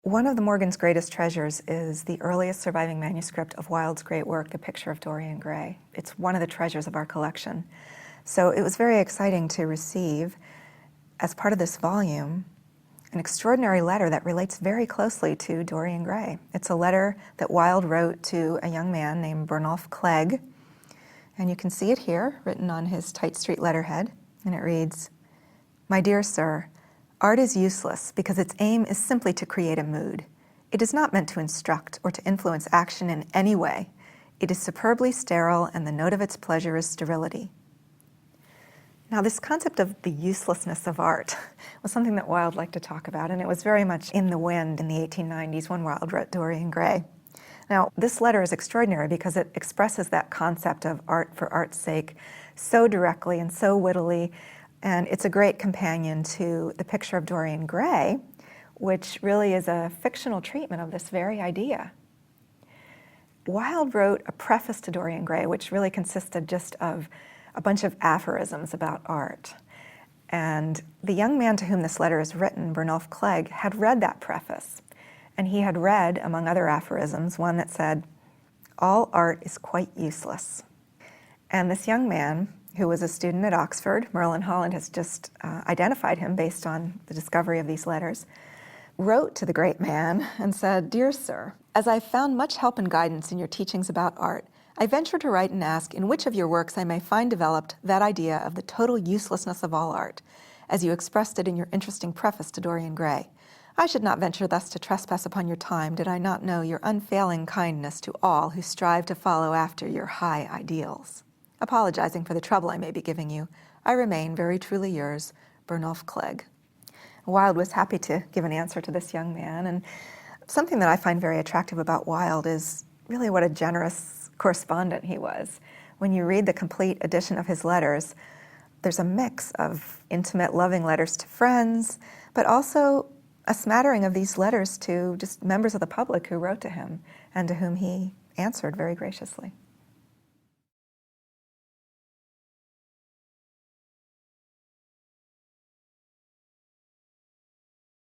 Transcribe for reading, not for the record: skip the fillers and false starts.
One of the Morgan's greatest treasures is the earliest surviving manuscript of Wilde's great work, The Picture of Dorian Gray. It's one of the treasures of our collection. So it was very exciting to receive, as part of this volume, an extraordinary letter that relates very closely to Dorian Gray. It's a letter that Wilde wrote to a young man named Bernulph Clegg, and you can see it here, written on his Tite Street letterhead, and it reads, "My dear sir, art is useless because its aim is simply to create a mood. It is not meant to instruct or to influence action in any way. It is superbly sterile, and the note of its pleasure is sterility." Now, this concept of the uselessness of art was something that Wilde liked to talk about, and it was very much in the wind in the 1890s when Wilde wrote Dorian Gray. Now, this letter is extraordinary because it expresses that concept of art for art's sake so directly and so wittily, and it's a great companion to The Picture of Dorian Gray, which really is a fictional treatment of this very idea. Wilde wrote a preface to Dorian Gray, which really consisted just of a bunch of aphorisms about art. And the young man to whom this letter is written, Bernulph Clegg, had read that preface. And he had read, among other aphorisms, one that said, "All art is quite useless." And this young man, who was a student at Oxford, Merlin Holland has just identified him based on the discovery of these letters, wrote to the great man and said, "Dear sir, as I've found much help and guidance in your teachings about art, I venture to write and ask in which of your works I may find developed that idea of the total uselessness of all art, as you expressed it in your interesting preface to Dorian Gray. I should not venture thus to trespass upon your time did I not know your unfailing kindness to all who strive to follow after your high ideals. Apologizing for the trouble I may be giving you, I remain very truly yours, Bernulph Clegg." Wilde was happy to give an answer to this young man, and something that I find very attractive about Wilde is really what a generous correspondent he was. When you read the complete edition of his letters, there's a mix of intimate, loving letters to friends, but also a smattering of these letters to just members of the public who wrote to him and to whom he answered very graciously.